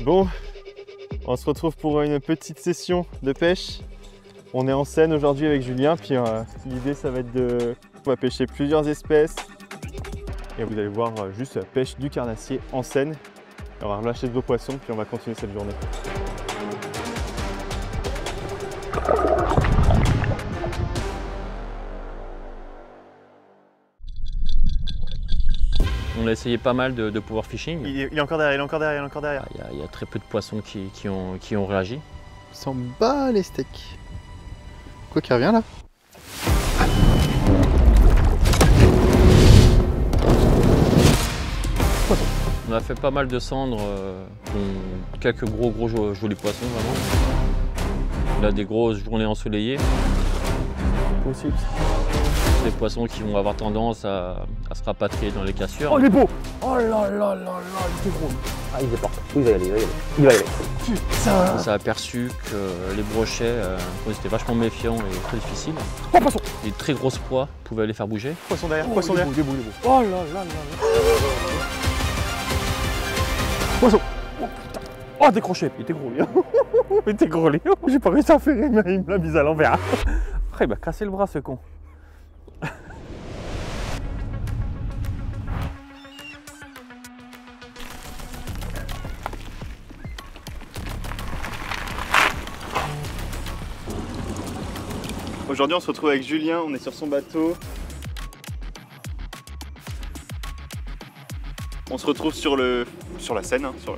Bon, on se retrouve pour une petite session de pêche. On est en Seine aujourd'hui avec Julien, puis l'idée ça va être de... On va pêcher plusieurs espèces. Et vous allez voir juste la pêche du carnassier en Seine. On va relâcher de vos poissons, puis on va continuer cette journée. On a essayé pas mal de power fishing. Il est encore derrière, il est encore derrière, il est encore derrière. Il y a très peu de poissons qui ont réagi. On s'en bat les steaks. Quoi qui revient là? On a fait pas mal de cendres, quelques gros jolis poissons vraiment. On a des grosses journées ensoleillées. Possible. Des poissons qui vont avoir tendance à se rapatrier dans les cassures. Oh il est beau! Oh là là là là, il était gros! Ah, il est porté. Il va y aller, il va y aller. Il va y aller. Putain! On s'est aperçu que les brochets, ils étaient vachement méfiants et très difficiles. Oh poisson! Les très grosses proies pouvaient les faire bouger. Poisson derrière, Oh, poisson derrière! il est beau, il est beau. Oh là là là là! Poisson! Oh putain! Oh décroché! Il était gros lui! Il était gros lui! J'ai pas réussi à faire, il me l'a mis à l'envers. Après il m'a cassé le bras ce con. Aujourd'hui on se retrouve avec Julien, on est sur son bateau. On se retrouve sur la Seine, hein, sur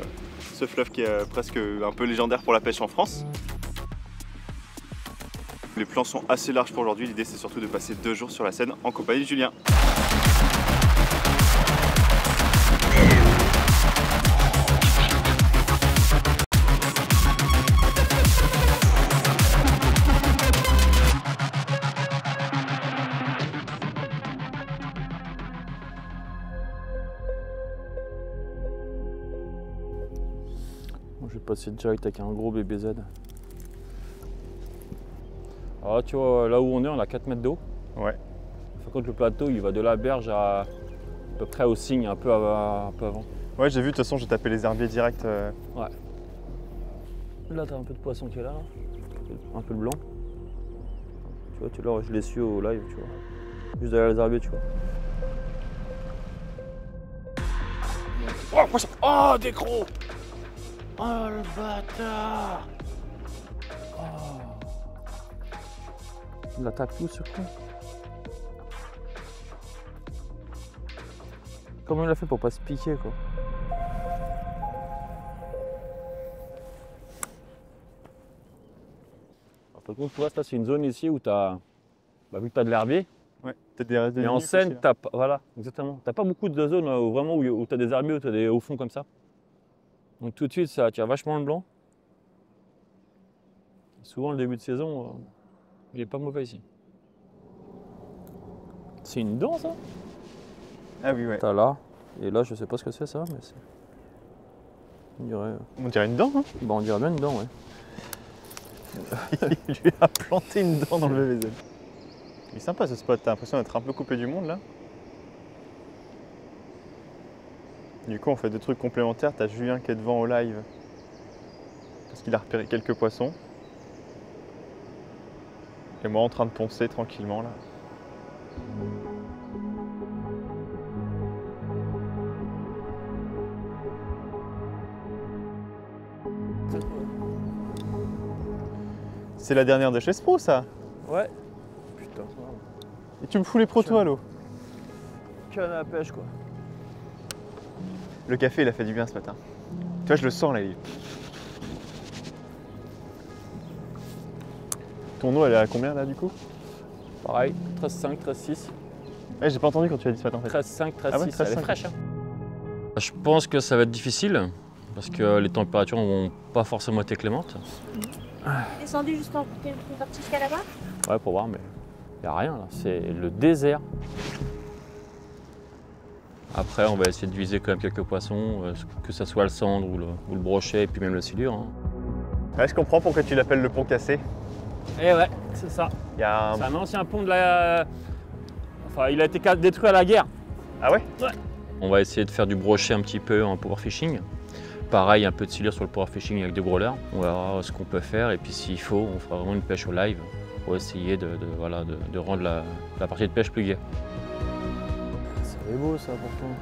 ce fleuve qui est presque un peu légendaire pour la pêche en France. Les plans sont assez larges pour aujourd'hui, l'idée c'est surtout de passer 2 jours sur la Seine en compagnie de Julien. Je vais passer direct avec un gros BBZ. Alors tu vois, là où on est a 4 mètres d'eau. Ouais. Par contre le plateau il va de la berge à peu près au cygne, un peu avant. Ouais j'ai vu, de toute façon j'ai tapé les herbiers direct. Ouais. Là t'as un peu de poisson qui est là, un peu de blanc. Tu vois, je l'ai su au live, tu vois. Juste derrière les herbiers, tu vois. Oh poisson! Oh des gros! Oh le bâtard! Il attaque où ce con? Comment il a fait pour pas se piquer quoi? Par contre, tu vois, ça c'est une zone ici où tu as, vu que tu as de l'herbier. Ouais, peut-être des restes de Et en nuque Seine, aussi, là. t'as pas, voilà, exactement. T'as pas beaucoup de zones où vraiment où tu as des herbiers, où tu as des hauts fonds comme ça. Donc tout de suite, ça attire vachement le blanc. Souvent, le début de saison, il est pas mauvais ici. C'est une dent, ça? Ah oui, ouais. T'as là, et là, je sais pas ce que c'est ça, mais c'est. On dirait une dent, hein? Bah, on dirait bien une dent, ouais. Il lui a planté une dent dans le VVZ. Il est sympa ce spot, t'as l'impression d'être un peu coupé du monde là. Du coup on fait 2 trucs complémentaires, t'as Julien qui est devant au live parce qu'il a repéré quelques poissons. Et moi en train de poncer tranquillement là. C'est la dernière de chez Spro ça. Ouais. Putain. Et tu me fous les protos à l'eau. Canne à pêche, quoi. Le café il a fait du bien ce matin. Tu vois je le sens là. Ton eau elle est à combien là du coup? Pareil, 13,5, 13,6. Ouais, j'ai pas entendu quand tu as dit ce matin en fait. 13,5, 13,6, Ah ouais, elle est 13,5. fraîche. Hein. Je pense que ça va être difficile parce que les températures vont pas forcément être clémentes. Descendu jusqu'en partie jusqu'à là-bas? Ouais, pour voir, mais il n'y a rien là, c'est le désert. Après, on va essayer de viser quand même quelques poissons, que ce soit le cendre ou le brochet, et puis même le silure. Hein. Ouais, je comprends pourquoi tu l'appelles le pont cassé. Eh ouais, c'est ça. Il y a C'est un ancien pont de la... Enfin, il a été détruit à la guerre. Ah ouais? Ouais. On va essayer de faire du brochet un petit peu en power fishing. pareil, un peu de silure sur le power fishing avec des growlers. On verra ce qu'on peut faire et puis s'il faut, on fera vraiment une pêche au live pour essayer de rendre la partie de pêche plus gaie. C'est beau ça pourtant.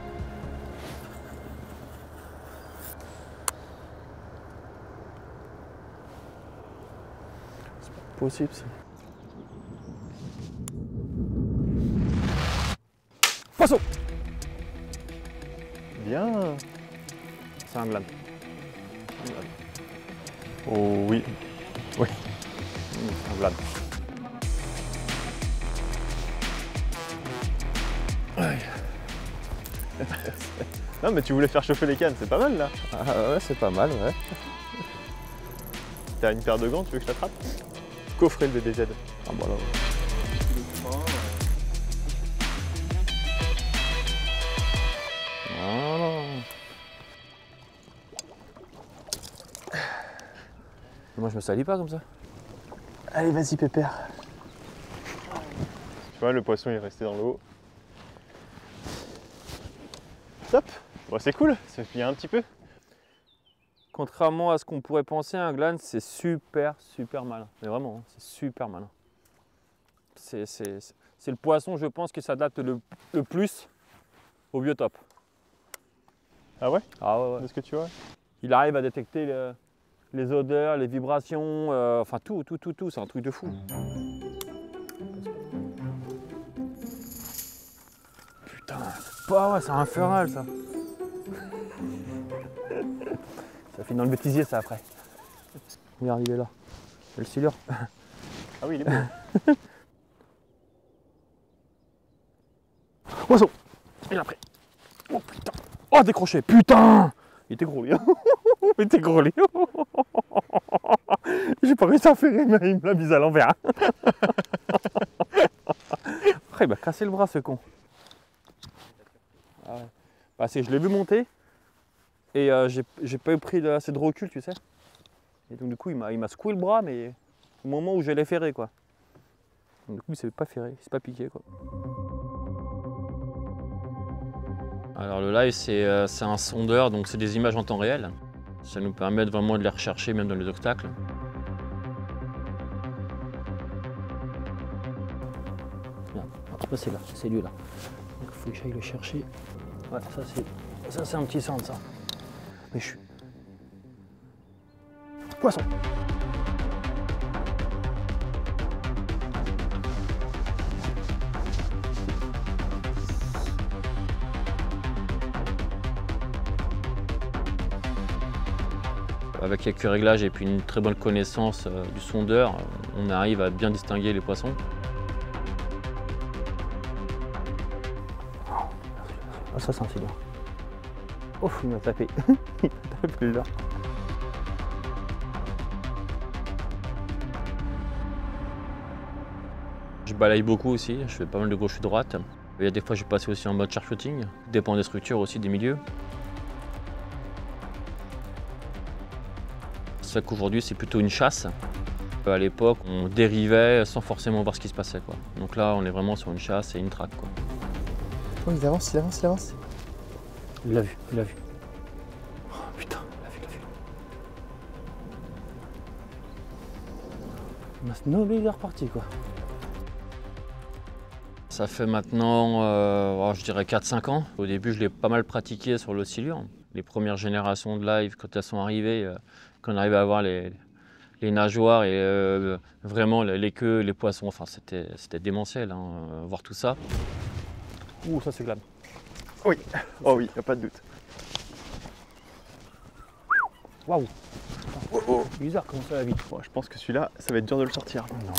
C'est pas possible ça. Poisson! Bien. C'est un glane. Oh oui. Oui. C'est un glane. Non mais tu voulais faire chauffer les cannes, c'est pas mal là. Ah ouais, c'est pas mal, ouais. T'as une paire de gants, tu veux que je t'attrape? Coffret le BDZ. Ah bah là. Voilà. Moi je me salis pas comme ça. Allez, vas-y, Pépère. Tu vois, le poisson il est resté dans l'eau. Top. Bon, c'est cool, ça fait un petit peu. Contrairement à ce qu'on pourrait penser, un glane c'est super malin. Mais vraiment, c'est super malin. C'est le poisson, je pense, qui s'adapte le plus au biotope. Ah ouais? Ah ouais, ouais. De ce que tu vois? Il arrive à détecter les odeurs, les vibrations, enfin tout, c'est un truc de fou. Putain, c'est pas vrai, c'est infernal ça. Ça finit dans le bêtisier ça après. Regarde, il est là. C'est le silure. Ah oui, il est beau. Poisson! Il a pris. Oh putain! Oh décroché! Putain! Il était gros lui. Il était gros lui. J'ai pas réussi à faire, il me l'a mise à l'envers. Après il m'a cassé le bras ce con. Ah ouais. Bah, je l'ai vu monter et j'ai pas eu pris assez de recul, tu sais. Et donc du coup il m'a secoué le bras, mais au moment où je l'ai ferré quoi. Donc, du coup il s'est pas ferré, il s'est pas piqué quoi. Alors le live c'est un sondeur, donc c'est des images en temps réel. Ça nous permet vraiment de les rechercher même dans les obstacles. C'est là, c'est lui là. Il faut que j'aille le chercher. Ouais, ça c'est un petit centre ça. Mais je suis... Poisson! Avec quelques réglages et puis une très bonne connaissance du sondeur, on arrive à bien distinguer les poissons. Ah ça c'est un silure. Oh il m'a tapé. Il m'a tapé là. Je balaye beaucoup aussi, je fais pas mal de gauche et droite. Il y a des fois je vais passer aussi en mode sharpshooting, dépend des structures aussi, des milieux. C'est vrai qu'aujourd'hui c'est plutôt une chasse. À l'époque on dérivait sans forcément voir ce qui se passait quoi. Donc là on est vraiment sur une chasse et une traque quoi. Oh, il avance, il avance, il avance. Il l'a vu, il l'a vu. Oh putain, il l'a vu, il l'a vu. Il m'a snobé, il est reparti quoi. Ça fait maintenant, je dirais 4-5 ans. Au début je l'ai pas mal pratiqué sur le silure. Les premières générations de live quand elles sont arrivées, quand on arrivait à voir les nageoires et vraiment les queues, les poissons, enfin c'était démentiel, hein, voir tout ça. Ouh, ça c'est glane. Oui, oh oui, y a pas de doute. Waouh! Oh, oh. Bizarre comment ça va vite. Bon, je pense que celui-là, ça va être dur de le sortir. Non.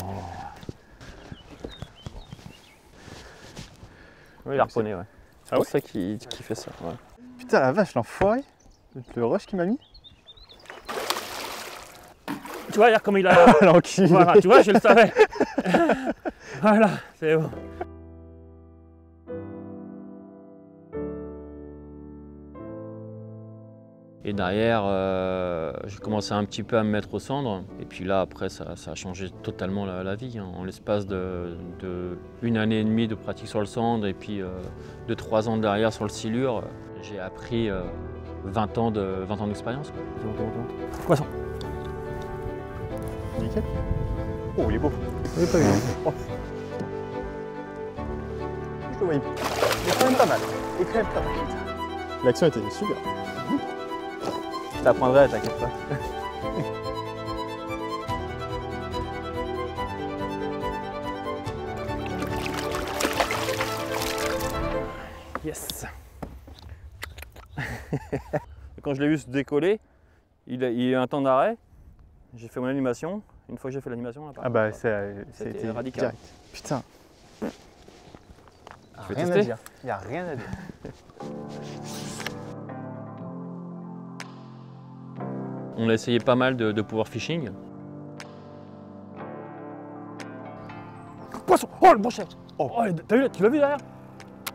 Oui, il a reponné, ouais. Ah ouais? C'est ça qui fait ça. Ouais. Putain la vache, l'enfoiré. Le rush qu'il m'a mis. Tu vois, regarde comme il a. L'enculé. Voilà, tu vois, je le savais. Voilà, c'est bon. Et derrière, j'ai commencé un petit peu à me mettre au cendre. Et puis là, après, ça a changé totalement la vie. Hein. En l'espace de 1 année et demie de pratique sur le cendre et puis 2-3 ans derrière sur le silure, j'ai appris 20 ans d'expérience. Poisson. Nickel. Oh, il est beau. Il est pas bien. Oh. Je le voyais. Il est quand même pas mal. Il est quand même pas mal. L'action était super. Je t'apprendrai, t'inquiète pas. Yes. Quand je l'ai vu se décoller, il y a eu un temps d'arrêt. J'ai fait mon animation. Une fois que j'ai fait l'animation, Ah bah ça a C'était été radical. direct. Putain. veux Rien à tester dire. Il n'y a rien à dire. On a essayé pas mal de power fishing. Poisson! Oh le brochet! Oh, t'as vu, tu l'as vu derrière?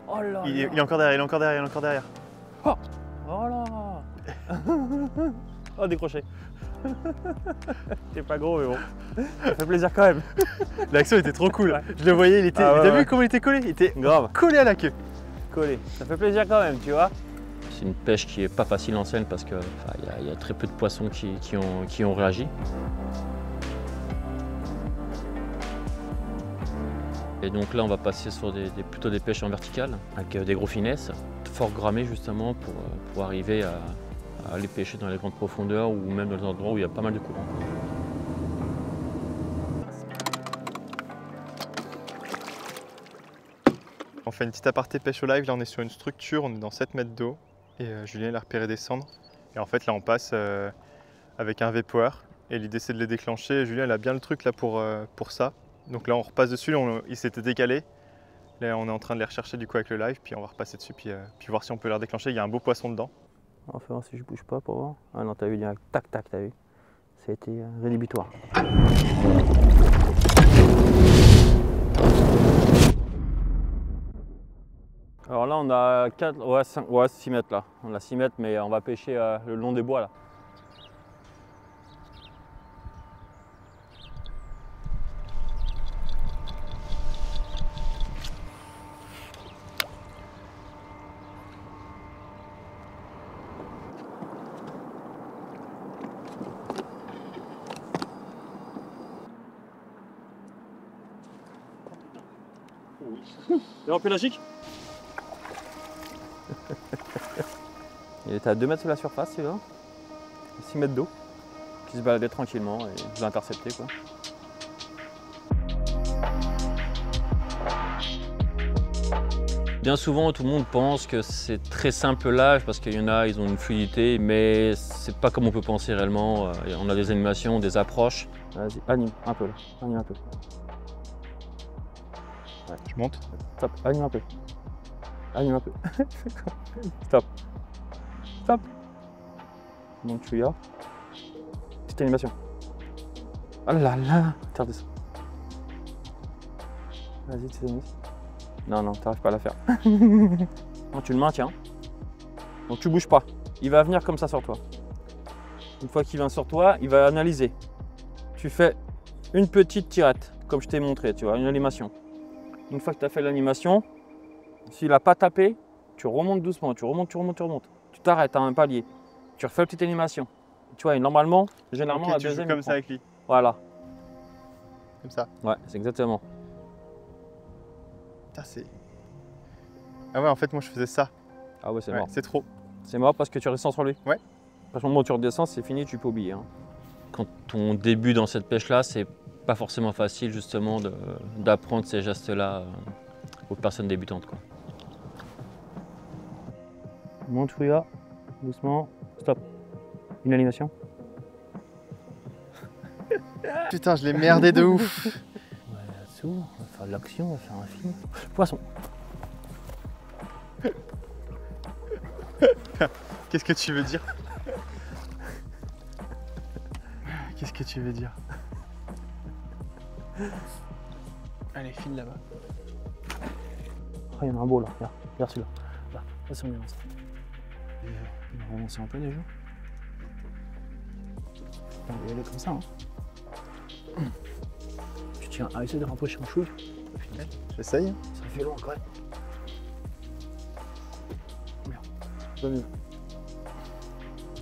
Oh là Il là. est encore derrière, il est encore derrière, il est encore derrière. Voilà. Oh décroché. T'es pas gros mais bon. Ça fait plaisir quand même. L'action était trop cool. Je le voyais, il était. Ah ouais, T'as ouais. vu comment il était collé? Il était Grave. collé à la queue. Collé. Ça fait plaisir quand même, tu vois. C'est une pêche qui est pas facile en Seine parce que y a très peu de poissons qui ont réagi. Et donc là, on va passer sur plutôt des pêches en verticale, avec des gros finesses, fort grammés justement pour arriver à aller pêcher dans les grandes profondeurs ou même dans des endroits où il y a pas mal de courants. On fait une petite aparté pêche au live. Là, on est sur une structure, on est dans 7 mètres d'eau. Et Julien, il a repéré des cendres. Et en fait, là, on passe avec un V-Power. Et l'idée, c'est de les déclencher. Et Julien, il a bien le truc là pour ça. Donc là, on repasse dessus. Il s'était décalé. Là, on est en train de les rechercher du coup avec le live. Puis on va repasser dessus. Puis voir si on peut les déclencher. Il y a un beau poisson dedans. On va voir si je bouge pas pour voir. Ah non, t'as vu direct. Tac, tac, t'as vu. Ça a été rédhibitoire. Alors là, on a 6 mètres là. On a 6 mètres, mais on va pêcher le long des bois là. Et en pélagique. Il était à 2 mètres sous la surface, celui-là. 6 mètres d'eau. Qui se baladait tranquillement et je l'ai intercepté quoi. Bien souvent, tout le monde pense que c'est très simple live parce qu'il y en a, ils ont une fluidité, mais c'est pas comme on peut penser réellement. On a des animations, des approches. Vas-y, anime un peu là, anime un peu. Ouais, je monte. Stop, anime un peu. Anime un peu. Stop. Stop. Donc tu y as. Petite animation. Oh là là. Tiens, descends. Vas-y, tu t'animes. Non, non, t'arrives pas à la faire. Non, tu le maintiens. Donc tu bouges pas. Il va venir comme ça sur toi. Une fois qu'il vient sur toi, il va analyser. Tu fais une petite tirette, comme je t'ai montré, tu vois, une animation. Une fois que tu as fait l'animation, s'il n'a pas tapé, tu remontes doucement, tu remontes, tu remontes, tu remontes. Tu t'arrêtes à un palier. Tu refais une petite animation. Tu vois, et normalement, généralement, Ok, la tu joues deuxième. comme ça avec lui. Voilà. Comme ça. Ouais, c'est exactement. Putain, c'est. Ah ouais, en fait, moi, je faisais ça. Ah ouais, c'est Ouais, mort. c'est trop. C'est mort parce que tu redescends sur lui. Ouais. À ce moment où tu redescends, c'est fini, tu peux oublier. Hein. Quand on débute dans cette pêche-là, c'est pas forcément facile justement d'apprendre ces gestes-là aux personnes débutantes. Quoi. Monte Fouilla, doucement, stop. Une animation. Putain, je l'ai merdé de ouf. Ouais, là-dessous, on va faire de l'action, on va faire un film. Poisson. Qu'est-ce que tu veux dire? Qu'est-ce que tu veux dire? Allez, file là-bas. Oh, il y en a un beau là, regarde celui-là. Là, c'est on avance. On va avancer un peu déjà. On va y aller comme ça. Hein. Tu tiens à essayer de rapprocher un chouille. J'essaye. Ça fait loin quand même. Bien. Pas mieux.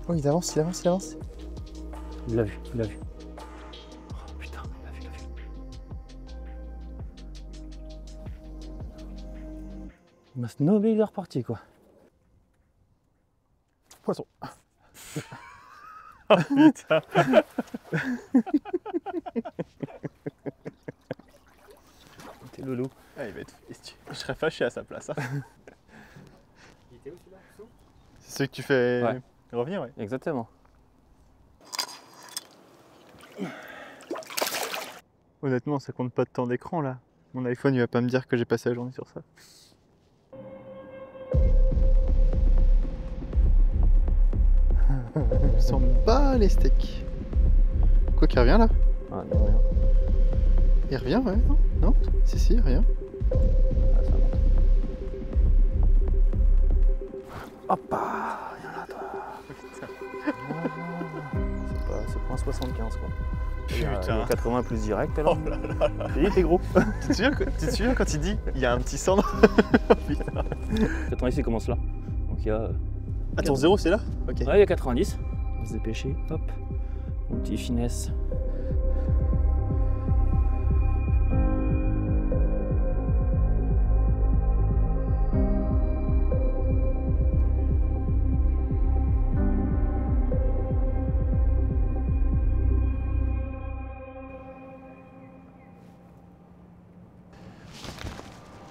Oh, il avance, il avance, il avance. Il l'a vu, il l'a vu. Oh putain, il l'a vu, il l'a vu. Il m'a snobé, il est reparti quoi. Poisson. Oh putain. T'es le loup. Ah, il va être... Je serais fâché à sa place. Hein. Il était où celui-là? C'est celui que tu fais Ouais. revenir, ouais. Exactement. Honnêtement, ça compte pas de temps d'écran là. Mon iPhone, il va pas me dire que j'ai passé la journée sur ça. Il s'en bat les steaks. Quoi qu'il revient là? Ah non, rien. Il revient, ouais, non? Non? Si, il revient. Ah, ça monte. Hop ah, il y en a toi. C'est pas un 75 quoi. Il y a Putain. 80 plus direct alors. Oh là là là. T'es dit, t'es gros. Tu te souviens quand il dit il y a un petit cendre? Putain. 90 il commence là. Donc il y a. Attends, 0 c'est là? Ok. Ouais, il y a 90. On va se dépêcher. Hop. Mon petit finesse.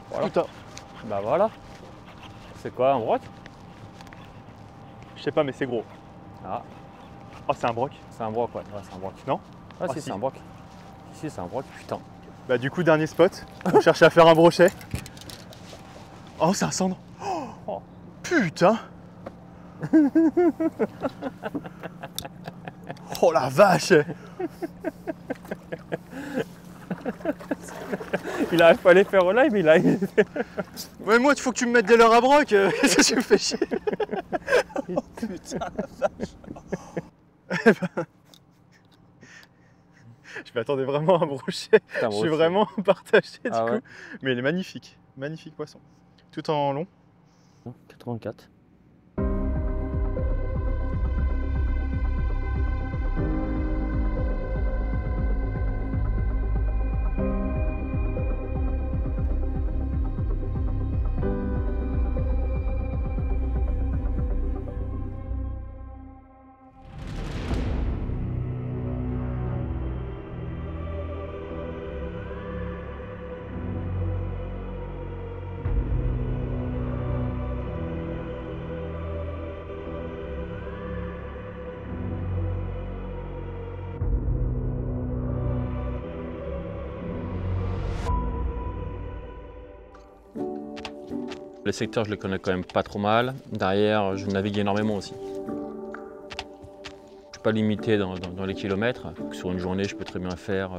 Voilà. Putain. Bah voilà. C'est quoi un broc? Je sais pas, mais c'est gros. Ah, Oh, c'est un broc. c'est un broc, ouais. Ouais, c'est un broc. Non? Ah, Ah, si, si. c'est un broc. Si, c'est un broc, putain. Bah, du coup, dernier spot. On cherche à faire un brochet. Oh, c'est un cendre. Oh, putain. Oh la vache. Il arrive pas à les faire au live, il a. Ouais, moi, il faut que tu me mettes des leurres à broc. Qu'est-ce que tu me fais chier? Oh, putain, la vache. Je m'attendais vraiment à un brochet. Je suis vraiment partagé du Ah ouais. coup. Mais il est magnifique. Magnifique poisson. Tout en long. 84. Les secteurs, je les connais quand même pas trop mal. Derrière, je navigue énormément aussi. Je suis pas limité dans les kilomètres. Sur une journée, je peux très bien faire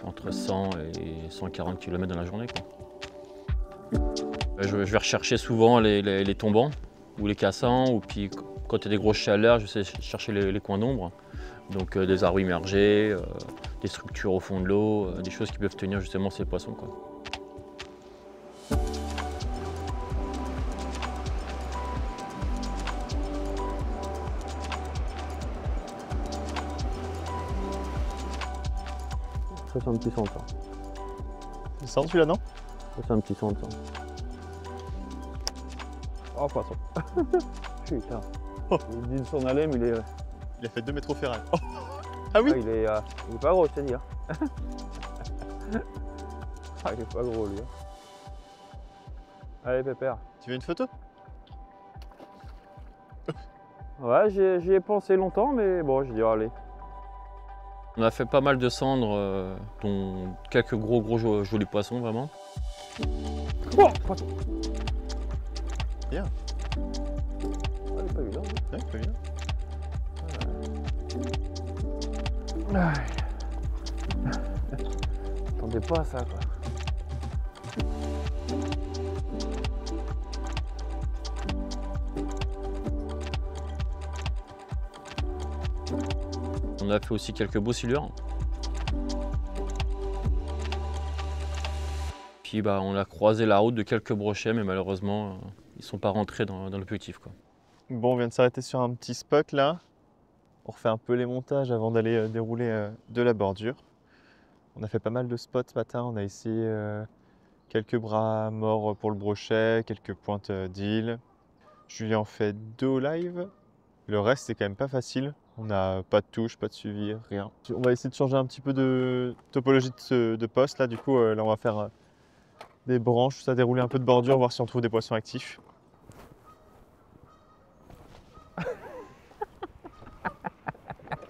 entre 100 et 140 km dans la journée, quoi. Je vais rechercher souvent les tombants ou les cassants, ou puis quand il y a des grosses chaleurs, je sais chercher les coins d'ombre. Donc des arbres immergés, des structures au fond de l'eau, des choses qui peuvent tenir justement ces poissons, quoi. Ça, c'est un petit centre. Ça, Il sort celui-là, non? Ça, c'est un petit centre. Ça. Oh, poisson. Putain. Oh. Il dit de s'en aller, mais il est. Il a fait 2 mètres au ferraille. Oh. Ah oui. Ah, il est pas gros, je t'ai dit. Hein. Ah, il est pas gros, lui. Hein. Allez, Pépère. Tu veux une photo? Ouais, j'y ai pensé longtemps, mais bon, je dis allez. On a fait pas mal de cendres, dont quelques gros jolis poissons vraiment. Oh, poisson. Bien. Ah, il est pas évident. Ouais, pas bien. Attendez pas à ça, quoi. On a fait aussi quelques beaux silures. Puis bah, on a croisé la route de quelques brochets, mais malheureusement, ils ne sont pas rentrés dans l'objectif, quoi. Bon, on vient de s'arrêter sur un petit spot là. On refait un peu les montages avant d'aller dérouler de la bordure. On a fait pas mal de spots ce matin. On a essayé quelques bras morts pour le brochet, quelques pointes d'île. Julien en fait 2 au live. Le reste, c'est quand même pas facile. On n'a pas de touche, pas de suivi, rien. On va essayer de changer un petit peu de topologie de poste. Là, du coup, là, on va faire des branches, ça dérouler un peu de bordure, voir si on trouve des poissons actifs.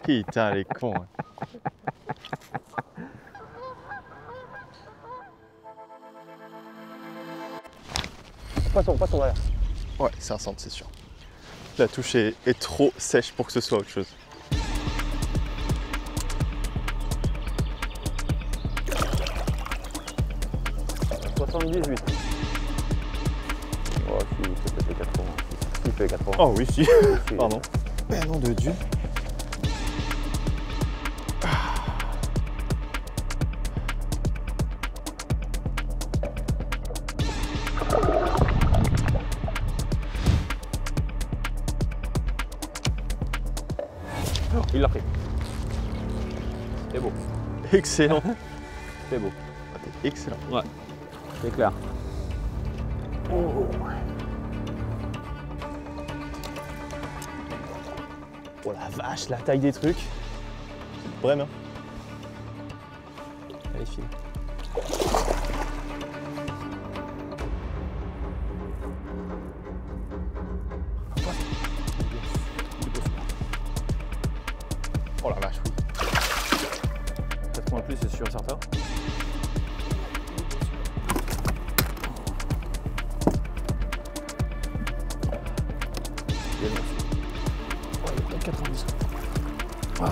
Putain, elle est con. Hein. Poisson derrière. Ouais, c'est un centre, c'est sûr. La touche est trop sèche pour que ce soit autre chose. « 78. Oh si, c'est peut-être 80. Il fait 80. Oh oui, si. Si. Pardon. Mais nom de Dieu. Il l'a pris. C'est beau. Excellent. C'est beau. Excellent. Ouais. C'est clair. Oh la vache, la taille des trucs. Vraiment. Allez, file. Oh la vache, oui. 80 plus, c'est sûr et certain. Oh, 90. Oh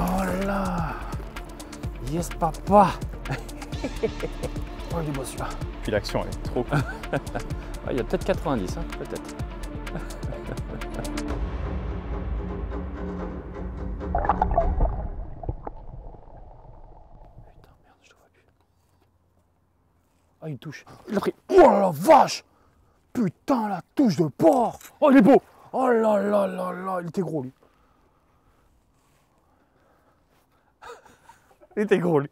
là. Yes, papa. Oh, il est beau celui-là. Puis l'action, elle est trop cool. Ah, il y a peut-être 90, hein, peut-être. Putain, merde, je le vois plus. Ah, il touche. Il a pris. Oh la vache! Putain, la touche de porc! Oh, il est beau! Oh là là là là, il était gros lui. Il était gros lui.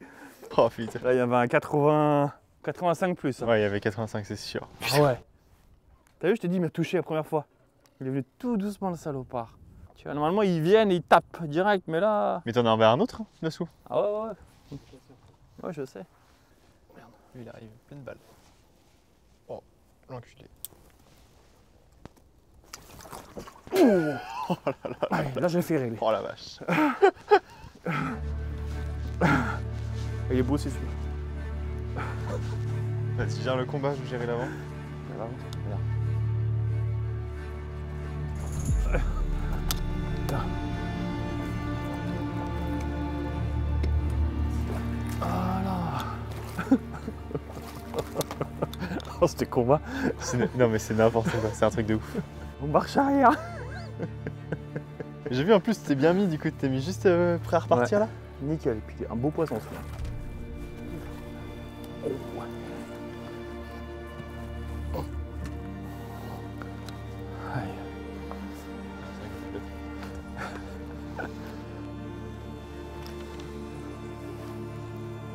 Oh putain. Là, il y avait un 80... 85 plus. Hein. Ouais, il y avait 85, c'est sûr. Ah ouais. T'as vu, je t'ai dit, il m'a touché la première fois. Il est venu tout doucement, le salopard. Tu vois, normalement, ils viennent et ils tapent direct, mais là... Mais t'en as envers un autre, dessous? Ah ouais. Ouais, je sais. Merde, lui il arrive, pleine balle. Oh, l'enculé. Oh là là. Allez, là, je l'ai fait régler. Oh la vache. Il est beau, c'est sûr. Vas-y, gère le combat, je vais gérer l'avant. Oh, c'était combat. Non mais c'est n'importe quoi, c'est un truc de ouf. On marche arrière. J'ai vu en plus, t'es bien mis, du coup, t'es mis juste prêt à repartir Ouais. là. Nickel. Et puis, un beau poisson, celui-là.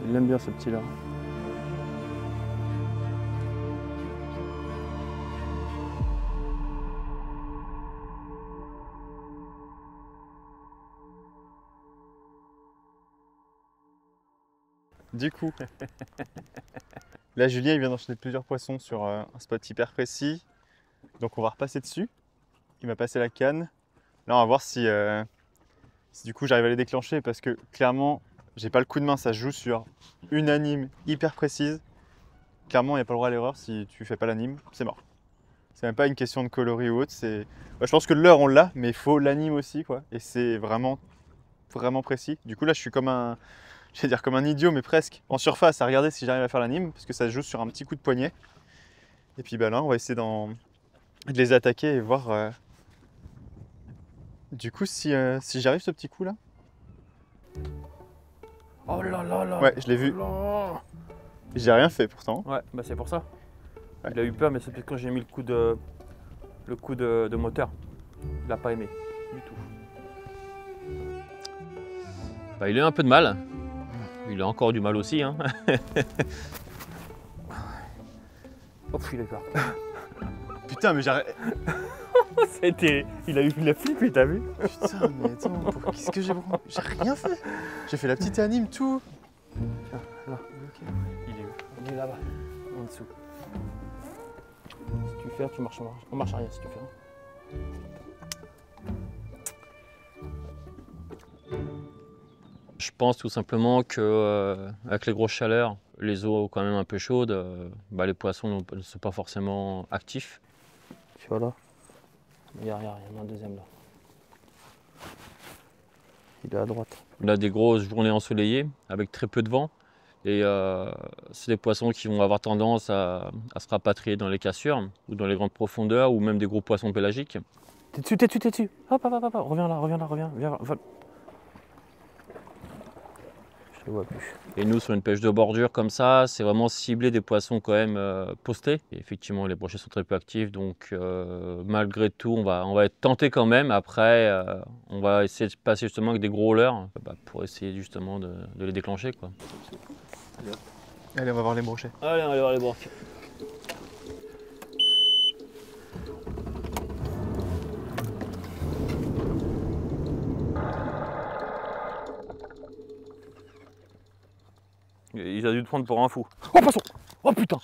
Il aime bien ce petit-là. Du coup, là Julien il vient d'enchaîner plusieurs poissons sur un spot hyper précis. Donc on va repasser dessus. Il m'a passé la canne. Là on va voir si du coup j'arrive à les déclencher parce que clairement j'ai pas le coup de main, ça se joue sur une anime hyper précise. Clairement il n'y a pas le droit à l'erreur, si tu fais pas l'anime, c'est mort. C'est même pas une question de coloris ou autre, c'est... je pense que le leurre on l'a, mais il faut l'anime aussi quoi. Et c'est vraiment précis. Du coup là je suis comme un... je vais dire comme un idiot, mais presque, en surface, à regarder si j'arrive à faire l'anime, parce que ça se joue sur un petit coup de poignet. Et puis bah là, on va essayer de les attaquer et voir du coup si j'arrive ce petit coup là. Oh là là là. Ouais, je l'ai vu. J'ai rien fait pourtant. Ouais, bah c'est pour ça. Ouais. Il a eu peur, mais c'est parce que quand j'ai mis le coup de moteur, il n'a pas aimé du tout. Bah, il a eu un peu de mal. Il a encore du mal aussi. Hein. Oh, il a peur. Putain, mais j'arrête. Il a flippé, t'as vu? Putain, mais attends, qu'est-ce que j'ai rien fait. J'ai fait la petite anime, tout. Tiens, là. Ok. Il est où? Il est là-bas, en dessous. Si tu fais, tu marches en marche arrière si tu fais. Je pense tout simplement que avec les grosses chaleurs, les eaux quand même un peu chaudes, bah, les poissons ne sont pas forcément actifs. Tu vois là? Regarde, il y en a un deuxième là. Il est à droite. On a des grosses journées ensoleillées avec très peu de vent. Et c'est des poissons qui vont avoir tendance à se rapatrier dans les cassures ou dans les grandes profondeurs ou même des gros poissons pélagiques. T'es dessus, t'es dessus, t'es dessus. Hop, hop, hop, hop. Reviens là, viens. Viens. Je le vois plus. Et nous, sur une pêche de bordure comme ça, c'est vraiment cibler des poissons quand même postés. Et effectivement, les brochets sont très peu actifs, donc malgré tout, on va être tenté quand même. Après, on va essayer de passer justement avec des gros leurres pour essayer justement de les déclencher, quoi. Allez, on va voir les brochets. Allez, on va aller voir les brochets. Il a dû te prendre pour un fou. Oh, poisson! Oh putain!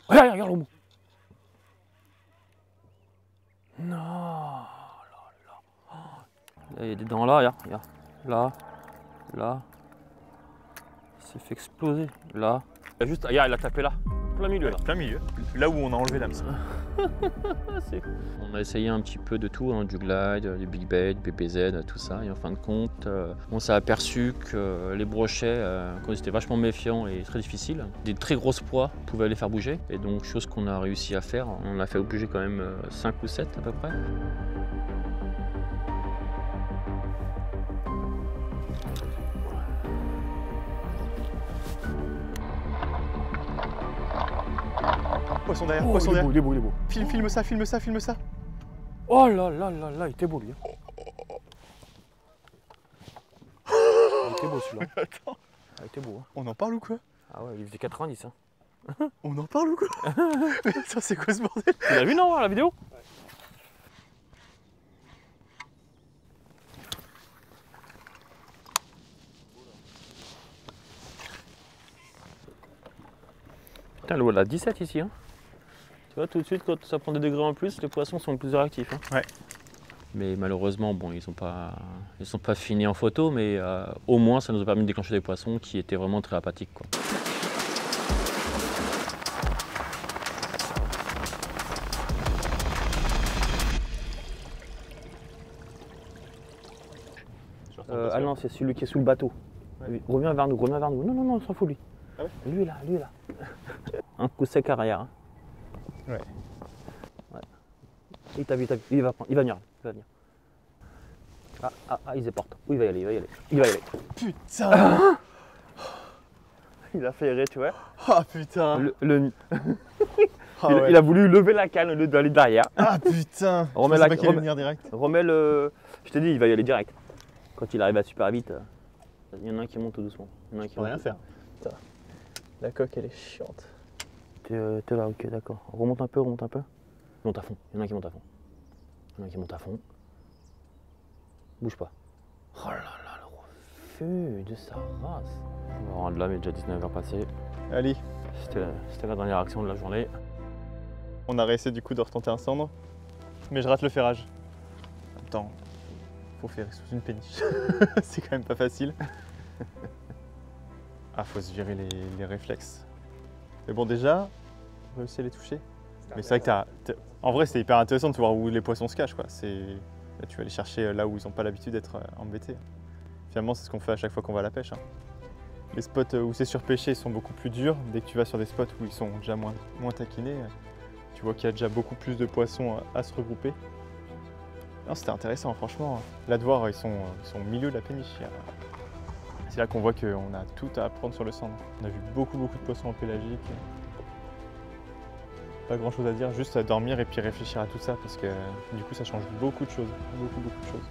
Regarde le mot. Non! Là, il y a des dents là, regarde. Là. Il s'est fait exploser. Là. Regarde, il a tapé là. Plein milieu là. Plein milieu. Là où on a enlevé l'hameçon. On a essayé un petit peu de tout, hein, du glide, du big bait, du BPZ, tout ça. Et en fin de compte, on s'est aperçu que les brochets, quand ils étaient vachement méfiants et très difficiles, des très grosses proies pouvaient les faire bouger. Et donc, chose qu'on a réussi à faire, on a fait bouger quand même 5 ou 7 à peu près. Poisson derrière, Oh, poisson derrière. il est beau. Filme ça. Oh là, il était beau lui. Il était beau celui-là. Attends. Ah, il était beau. Hein. On en parle ou quoi? Ah ouais, il faisait 90. Hein. On en parle ou quoi? Mais ça, c'est quoi ce bordel? Tu l'as vu non, la vidéo? Putain, l'eau elle a 17 ici. Hein. Tu vois, tout de suite, quand ça prend des degrés en plus, les poissons sont plus réactifs. Hein. Ouais. Mais malheureusement, bon, ils sont pas finis en photo, mais au moins ça nous a permis de déclencher des poissons qui étaient vraiment très apathiques, quoi. Ah non, c'est celui qui est sous le bateau. Ouais. Reviens vers nous. Non, on s'en fout lui. Ah ouais? Lui est là. Un coup sec arrière. Hein. Ouais. Il t'a vu, il va venir. Ah, il se porte. Oui, il va y aller. Putain. Il a fait errer, tu vois. Ah putain. Il a voulu lever la canne au lieu d'aller derrière. Ah putain. Remets la canne venir direct. Remets le... Je t'ai dit, il va y aller direct. Quand il arrive à super vite, il y en a un qui monte tout doucement. Il y en a un qui peut rien faire. Putain. La coque, elle est chiante. T'es là, ok, d'accord. Remonte un peu. Monte à fond. Il y en a un qui monte à fond. Bouge pas. Oh là là, le refus de sa race. On va rendre là, mais déjà 19h passé. Allez. C'était la dernière action de la journée. On a réessayé du coup de retenter un cendre, mais je rate le ferrage. Attends, faut faire sous une péniche. C'est quand même pas facile. Ah, faut se virer les réflexes. Mais bon, déjà, on réussit à les toucher. Mais c'est vrai que en vrai, c'est hyper intéressant de voir où les poissons se cachent, quoi. Là, tu vas les chercher là où ils n'ont pas l'habitude d'être embêtés. Finalement, c'est ce qu'on fait à chaque fois qu'on va à la pêche. Hein. Les spots où c'est surpêché sont beaucoup plus durs. Dès que tu vas sur des spots où ils sont déjà moins taquinés, tu vois qu'il y a déjà beaucoup plus de poissons à se regrouper. Non, c'était intéressant, franchement. Là, de voir, ils sont au milieu de la péniche. C'est là qu'on voit qu'on a tout à apprendre sur le cendre. On a vu beaucoup de poissons en pélagique. Pas grand chose à dire, juste à dormir et puis réfléchir à tout ça parce que du coup ça change beaucoup de choses. Beaucoup de choses.